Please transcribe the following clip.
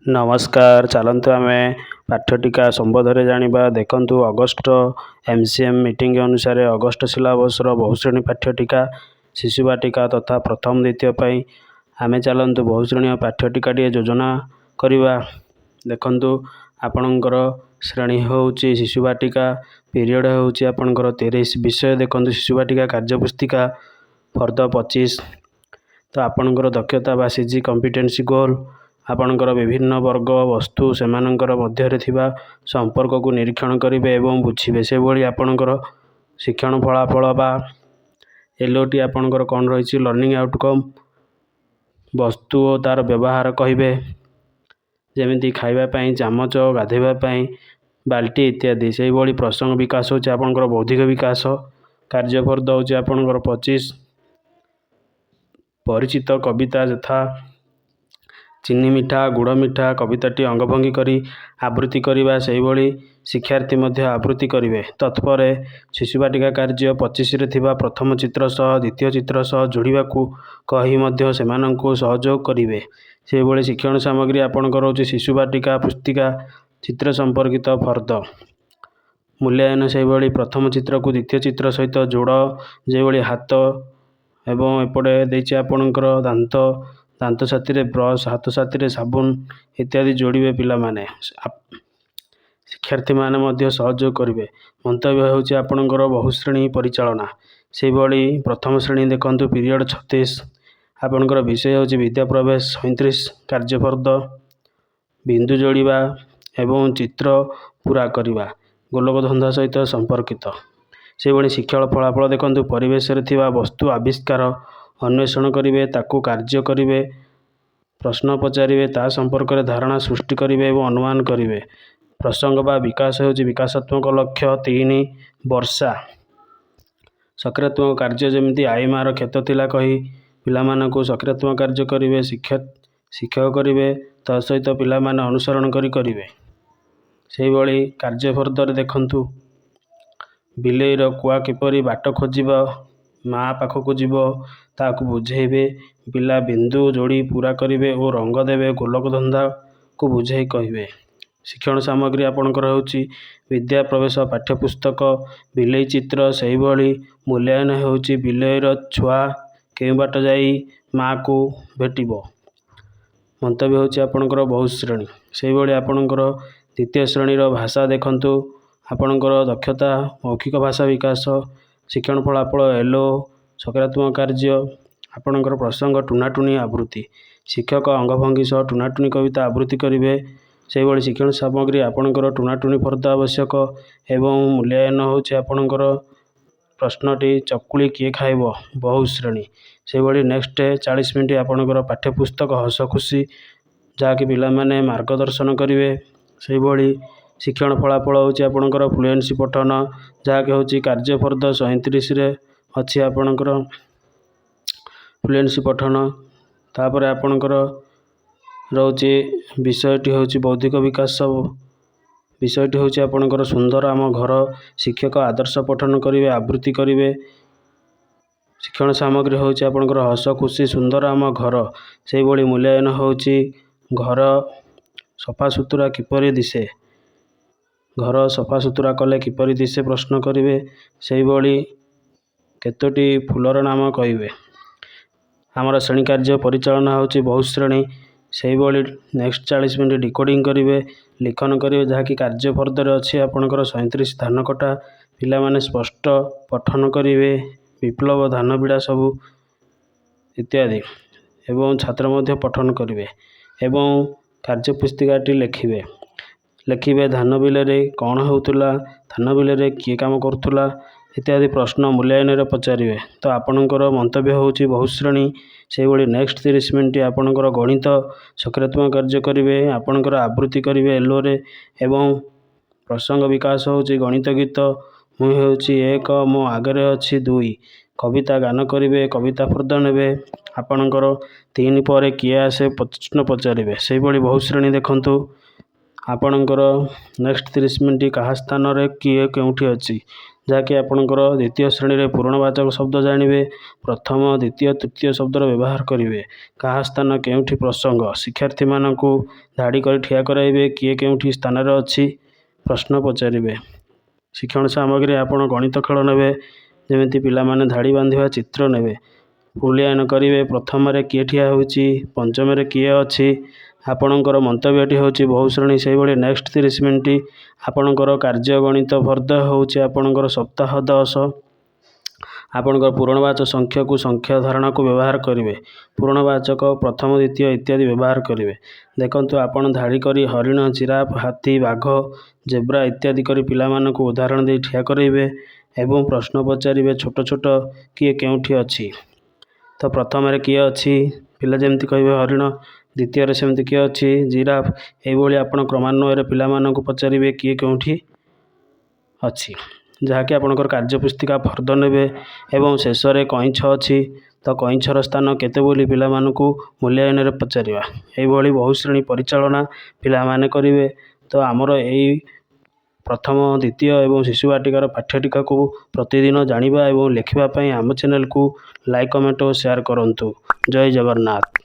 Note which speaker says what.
Speaker 1: ନମସ୍କାର। ଚାଲନ୍ତୁ ଆମେ ପାଠ୍ୟଟିକା ସମ୍ବନ୍ଧରେ ଜାଣିବା। ଦେଖନ୍ତୁ, ଅଗଷ୍ଟ MCM ମିଟିଂ ଅନୁସାରେ ଅଗଷ୍ଟ ସିଲାବସ୍ର ବହୁଶ୍ରେଣୀ ପାଠ୍ୟଟିକା ଶିଶୁ ବାଟିକା ତଥା ପ୍ରଥମ ଦ୍ୱିତୀୟ ପାଇଁ ଆମେ ଚାଲନ୍ତୁ ବହୁଶ୍ରେଣୀୟ ପାଠ୍ୟଟିକାଟିଏ ଯୋଜନା କରିବା। ଦେଖନ୍ତୁ, ଆପଣଙ୍କର ଶ୍ରେଣୀ ହେଉଛି ଶିଶୁ ବାଟିକା, ପିରିୟଡ଼ ହେଉଛି ଆପଣଙ୍କର 30, ବିଷୟ ଦେଖନ୍ତୁ ଶିଶୁ ବାଟିକା କାର୍ଯ୍ୟପୁସ୍ତିକା ଫର୍ଦ୍ଦ 25। ତ ଆପଣଙ୍କର ଦକ୍ଷତା ବା CG କମ୍ପିଟେନ୍ସି ଗୋଲ୍, ଆପଣଙ୍କର ବିଭିନ୍ନ ବର୍ଗ ବସ୍ତୁ ସେମାନଙ୍କର ମଧ୍ୟରେ ଥିବା ସମ୍ପର୍କକୁ ନିରୀକ୍ଷଣ କରିବେ ଏବଂ ବୁଝିବେ। ସେଭଳି ଆପଣଙ୍କର ଶିକ୍ଷଣ ଫଳାଫଳ ବା LOT ଆପଣଙ୍କର କ'ଣ ରହିଛି, ଲର୍ଣ୍ଣିଂ ଆଉଟକମ୍, ବସ୍ତୁ ଓ ତା'ର ବ୍ୟବହାର କହିବେ, ଯେମିତି ଖାଇବା ପାଇଁ ଚାମଚ, ଗାଧୋଇବା ପାଇଁ ବାଲ୍ଟି ଇତ୍ୟାଦି। ସେହିଭଳି ପ୍ରସଙ୍ଗ ବିକାଶ ହେଉଛି ଆପଣଙ୍କର ବୌଦ୍ଧିକ ବିକାଶ। କାର୍ଯ୍ୟଫର୍ଦ୍ଦ ହେଉଛି ଆପଣଙ୍କର 25। ପରିଚିତ କବିତା ଯଥା ଚିନି ମିଠା, ଗୁଡ଼ ମିଠା କବିତାଟି ଅଙ୍ଗଭଙ୍ଗୀ କରି ଆବୃତ୍ତି କରିବା। ସେହିଭଳି ଶିକ୍ଷାର୍ଥୀ ମଧ୍ୟ ଆବୃତ୍ତି କରିବେ। ତତ୍ପରେ ଶିଶୁ ବାଟିକା କାର୍ଯ୍ୟ 25ରେ ଥିବା ପ୍ରଥମ ଚିତ୍ର ସହ ଦ୍ୱିତୀୟ ଚିତ୍ର ସହ ଯୋଡ଼ିବାକୁ କହି ମଧ୍ୟ ସେମାନଙ୍କୁ ସହଯୋଗ କରିବେ। ସେହିଭଳି ଶିକ୍ଷଣ ସାମଗ୍ରୀ ଆପଣଙ୍କର ହେଉଛି ଶିଶୁ ବାଟିକା ପୁସ୍ତିକା ଚିତ୍ର ସମ୍ପର୍କିତ ଫର୍ଦ୍ଦ। ମୂଲ୍ୟାୟନ ସେହିଭଳି ପ୍ରଥମ ଚିତ୍ରକୁ ଦ୍ୱିତୀୟ ଚିତ୍ର ସହିତ ଯୋଡ଼, ଯେଭଳି ହାତ ଏବଂ ଏପଟେ ଦେଇଛି ଆପଣଙ୍କର ଦାନ୍ତ, ଦାନ୍ତ ସାଥିରେ ବ୍ରସ୍, ହାତ ସାଥିରେ ସାବୁନ ଇତ୍ୟାଦି ଯୋଡ଼ିବେ ପିଲାମାନେ। ଶିକ୍ଷାର୍ଥୀମାନେ ମଧ୍ୟ ସହଯୋଗ କରିବେ। ମନ୍ତବ୍ୟ ହେଉଛି ଆପଣଙ୍କର ବହୁଶ୍ରେଣୀ ପରିଚାଳନା। ସେହିଭଳି ପ୍ରଥମ ଶ୍ରେଣୀ ଦେଖନ୍ତୁ, ପିରିୟଡ଼ 36, ଆପଣଙ୍କର ବିଷୟ ହେଉଛି ବିଦ୍ୟା ପ୍ରବେଶ 37, କାର୍ଯ୍ୟଫର୍ଦ୍ଦ ବିନ୍ଦୁ ଯୋଡ଼ିବା ଏବଂ ଚିତ୍ର ପୂରା କରିବା ଗୋଲକ ଧନ୍ଦା ସହିତ ସମ୍ପର୍କିତ। ସେହିଭଳି ଶିକ୍ଷଣ ଫଳାଫଳ ଦେଖନ୍ତୁ, ପରିବେଶରେ ଥିବା ବସ୍ତୁ ଆବିଷ୍କାର, ଅନ୍ୱେଷଣ କରିବେ, ତାକୁ କାର୍ଯ୍ୟ କରିବେ, ପ୍ରଶ୍ନ ପଚାରିବେ, ତା ସମ୍ପର୍କରେ ଧାରଣା ସୃଷ୍ଟି କରିବେ ଏବଂ ଅନୁମାନ କରିବେ। ପ୍ରସଙ୍ଗ ବା ବିକାଶ ହେଉଛି ବିକାଶାତ୍ମକ ଲକ୍ଷ୍ୟ 3। ବର୍ଷା ସକାରାତ୍ମକ କାର୍ଯ୍ୟ, ଯେମିତି ଆଈମାର କ୍ଷତ ଥିଲା କହି ପିଲାମାନଙ୍କୁ ସକାରାତ୍ମକ କାର୍ଯ୍ୟ କରିବେ, ଶିକ୍ଷକ କରିବେ, ତା ସହିତ ପିଲାମାନେ ଅନୁସରଣ କରିବେ। ସେହିଭଳି କାର୍ଯ୍ୟଫର୍ଦ୍ଦରେ ଦେଖନ୍ତୁ, ବିଲେଇର କୁଆ କିପରି ବାଟ ଖୋଜିବ, ମା ପାଖକୁ ଯିବ, ତାକୁ ବୁଝେଇବେ। ପିଲା ବିନ୍ଦୁ ଯୋଡ଼ି ପୂରା କରିବେ ଓ ରଙ୍ଗ ଦେବେ, ଗୋଲକ ଧନ୍ଦାକୁ ବୁଝାଇ କହିବେ। ଶିକ୍ଷଣ ସାମଗ୍ରୀ ଆପଣଙ୍କର ହେଉଛି ବିଦ୍ୟା ପ୍ରବେଶ ପାଠ୍ୟପୁସ୍ତକ ବିଲେଇ ଚିତ୍ର। ସେହିଭଳି ମୂଲ୍ୟାୟନ ହେଉଛି ବିଲେଇର ଛୁଆ କେଉଁ ବାଟ ଯାଇ ମା'କୁ ଭେଟିବ। ମନ୍ତବ୍ୟ ହେଉଛି ଆପଣଙ୍କର ବହୁଶ୍ରେଣୀ। ସେହିଭଳି ଆପଣଙ୍କର ଦ୍ୱିତୀୟ ଶ୍ରେଣୀର ଭାଷା ଦେଖନ୍ତୁ, ଆପଣଙ୍କର ଦକ୍ଷତା ମୌଖିକ ଭାଷା ବିକାଶ, ଶିକ୍ଷଣ ଫଳାଫଳ LO, ସକାରାତ୍ମକ କାର୍ଯ୍ୟ, ଆପଣଙ୍କର ପ୍ରସଙ୍ଗ ଟୁଣାଟୁଣି ଆବୃତ୍ତି। ଶିକ୍ଷକ ଅଙ୍ଗଭଙ୍ଗୀ ସହ ଟୁଣାଟୁଣି କବିତା ଆବୃତ୍ତି କରିବେ। ସେହିଭଳି ଶିକ୍ଷଣ ସାମଗ୍ରୀ ଆପଣଙ୍କର ଟୁଣାଟୁଣି ଫର୍ଦ୍ଦ ଆବଶ୍ୟକ ଏବଂ ମୂଲ୍ୟାୟନ ହେଉଛି ଆପଣଙ୍କର ପ୍ରଶ୍ନଟି ଚକୁଳି କିଏ ଖାଇବ, ବହୁଶ୍ରେଣୀ। ସେହିଭଳି ନେକ୍ସଟ 40 ମିନିଟ୍ ଆପଣଙ୍କର ପାଠ୍ୟପୁସ୍ତକ ହସ ଖୁସି, ଯାହାକି ପିଲାମାନେ ମାର୍ଗଦର୍ଶନ କରିବେ। ସେହିଭଳି ଶିକ୍ଷଣ ଫଳାଫଳ ହେଉଛି ଆପଣଙ୍କର ଫ୍ଲୁଏନ୍ସି ପଠନ, ଯାହାକି ହେଉଛି କାର୍ଯ୍ୟଫର୍ଦ୍ଦ 37ରେ ଅଛି ଆପଣଙ୍କର ଫ୍ଲୁଏନ୍ସି ପଠନ। ତାପରେ ଆପଣଙ୍କର ରହୁଛି ବିଷୟଟି ହେଉଛି ବୌଦ୍ଧିକ ବିକାଶ, ବିଷୟଟି ହେଉଛି ଆପଣଙ୍କର ସୁନ୍ଦର ଆମ ଘର। ଶିକ୍ଷକ ଆଦର୍ଶ ପଠନ କରିବେ, ଆବୃତ୍ତି କରିବେ। ଶିକ୍ଷଣ ସାମଗ୍ରୀ ହେଉଛି ଆପଣଙ୍କର ହସ ଖୁସି, ସୁନ୍ଦର ଆମ ଘର। ସେହିଭଳି ମୂଲ୍ୟାୟନ ହେଉଛି ଘର ସଫାସୁତୁରା କିପରି ଦିଶେ, ଘର ସଫାସୁତୁରା କଲେ କିପରି ଦିଶେ ପ୍ରଶ୍ନ କରିବେ। ସେହିଭଳି କେତୋଟି ଫୁଲର ନାମ କହିବେ। ଆମର ଶ୍ରେଣୀ କାର୍ଯ୍ୟ ପରିଚାଳନା ହେଉଛି ବହୁଶ୍ରେଣୀ। ସେହିଭଳି ନେକ୍ସଟ 40 ମିନିଟ୍ ଡିକୋଡ଼ିଂ କରିବେ, ଲିଖନ କରିବେ, ଯାହାକି କାର୍ଯ୍ୟଫର୍ଦ୍ଦରେ ଅଛି ଆପଣଙ୍କର 37 ଧାନ କଟା। ପିଲାମାନେ ସ୍ପଷ୍ଟ ପଠନ କରିବେ, ବିପ୍ଳବ ଧାନ ବିଡ଼ା ସବୁ ଇତ୍ୟାଦି ଏବଂ ଛାତ୍ର ମଧ୍ୟ ପଠନ କରିବେ ଏବଂ କାର୍ଯ୍ୟପୁସ୍ତିକାଟି ଲେଖିବେ। ଧାନ ବିଲରେ କ'ଣ ହେଉଥିଲା, ଧାନ ବିଲରେ କିଏ କାମ କରୁଥିଲା ଇତ୍ୟାଦି ପ୍ରଶ୍ନ ମୂଲ୍ୟାୟନରେ ପଚାରିବେ। ତ ଆପଣଙ୍କର ମନ୍ତବ୍ୟ ହେଉଛି ବହୁଶ୍ରେଣୀ। ସେହିଭଳି ନେକ୍ସଟ 30 ମିନିଟ୍ ଆପଣଙ୍କର ଗଣିତ ସକାରାତ୍ମକ କାର୍ଯ୍ୟ କରିବେ, ଆପଣଙ୍କର ଆବୃତ୍ତି କରିବେ LOରେ ଏବଂ ପ୍ରସଙ୍ଗ ବିକାଶ ହେଉଛି ଗଣିତ ଗୀତ, ମୁଁ ହେଉଛି 1, ମୋ ଆଗରେ ଅଛି 2। କବିତା ଗାନ କରିବେ, କବିତା ଫର୍ଦ୍ଦ ନେବେ। ଆପଣଙ୍କର 3 ପରେ କିଏ ଆସେ ପ୍ରଶ୍ନ ପଚାରିବେ। ସେହିଭଳି ବହୁଶ୍ରେଣୀ ଦେଖନ୍ତୁ, ଆପଣଙ୍କର ନେକ୍ସଟ 30 ମିନିଟ୍ କାହା ସ୍ଥାନରେ କିଏ କେଉଁଠି ଅଛି, ଯାହାକି ଆପଣଙ୍କର ଦ୍ୱିତୀୟ ଶ୍ରେଣୀରେ ପୂର୍ଣ୍ଣବାଚକ ଶବ୍ଦ ଜାଣିବେ। ପ୍ରଥମ, ଦ୍ୱିତୀୟ, ତୃତୀୟ ଶବ୍ଦର ବ୍ୟବହାର କରିବେ। କାହା ସ୍ଥାନ କେଉଁଠି ପ୍ରସଙ୍ଗ। ଶିକ୍ଷାର୍ଥୀମାନଙ୍କୁ ଧାଡ଼ି କରି ଠିଆ କରାଇବେ। କିଏ କେଉଁଠି ସ୍ଥାନରେ ଅଛି ପ୍ରଶ୍ନ ପଚାରିବେ। ଶିକ୍ଷଣ ସାମଗ୍ରୀ ଆପଣ ଗଣିତ ଖେଳ ନେବେ, ଯେମିତି ପିଲାମାନେ ଧାଡ଼ି ବାନ୍ଧିବା ଚିତ୍ର ନେବେ। ମୂଲ୍ୟାୟନ କରିବେ। ପ୍ରଥମରେ କିଏ ଠିଆ ହେଉଛି, ପଞ୍ଚମରେ କିଏ ଅଛି। ଆପଣଙ୍କର ମନ୍ତବ୍ୟଟି ହେଉଛି ବହୁ ଶ୍ରେଣୀ। ସେହିଭଳି ନେକ୍ସଟ 30 ମିନିଟ୍ ଆପଣଙ୍କର କାର୍ଯ୍ୟ ଗଣିତ ଫର୍ଦ୍ଦ ହେଉଛି ଆପଣଙ୍କର ସପ୍ତାହ 10। ଆପଣଙ୍କର ପୂର୍ଣ୍ଣବାଚକ ସଂଖ୍ୟାକୁ ସଂଖ୍ୟା ଧାରଣାକୁ ବ୍ୟବହାର କରିବେ। ପୂର୍ଣ୍ଣବାଚକ ପ୍ରଥମ, ଦ୍ୱିତୀୟ ଇତ୍ୟାଦି ବ୍ୟବହାର କରିବେ। ଦେଖନ୍ତୁ, ଆପଣ ଧାଡ଼ି କରି ହରିଣ, ଜିରାଫ, ହାତୀ, ବାଘ, ଜେବ୍ରା ଇତ୍ୟାଦି କରି ପିଲାମାନଙ୍କୁ ଉଦାହରଣ ଦେଇ ଠିଆ କରାଇବେ ଏବଂ ପ୍ରଶ୍ନ ପଚାରିବେ ଛୋଟ ଛୋଟ କିଏ କେଉଁଠି ଅଛି। ତ ପ୍ରଥମରେ କିଏ ଅଛି, ପିଲା ଯେମିତି କହିବେ ହରିଣ। ଦ୍ୱିତୀୟରେ ସେମିତି କିଏ ଅଛି, ଜିରାଫ। ଏହିଭଳି ଆପଣ କ୍ରମାନ୍ୱୟରେ ପିଲାମାନଙ୍କୁ ପଚାରିବେ କିଏ କେଉଁଠି ଅଛି, ଯାହାକି ଆପଣଙ୍କର କାର୍ଯ୍ୟପୁସ୍ତିକା ଫର୍ଦ୍ଦ ନେବେ। ଏବଂ ଶେଷରେ କଇଁଛ ଅଛି, ତ କଇଁଛର ସ୍ଥାନ କେତେ ବୋଲି ପିଲାମାନଙ୍କୁ ମୂଲ୍ୟାୟନରେ ପଚାରିବା। ଏହିଭଳି ବହୁ ଶ୍ରେଣୀ ପରିଚାଳନା ପିଲାମାନେ କରିବେ। ତ ଆମର ଏହି ପ୍ରଥମ, ଦ୍ୱିତୀୟ ଏବଂ ଶିଶୁ ବାଟିକାର ପାଠ୍ୟଟିକାକୁ ପ୍ରତିଦିନ ଜାଣିବା ଏବଂ ଲେଖିବା ପାଇଁ ଆମ ଚ୍ୟାନେଲକୁ ଲାଇକ୍, କମେଣ୍ଟ ଓ ସେୟାର କରନ୍ତୁ। ଜୟ ଜଗନ୍ନାଥ।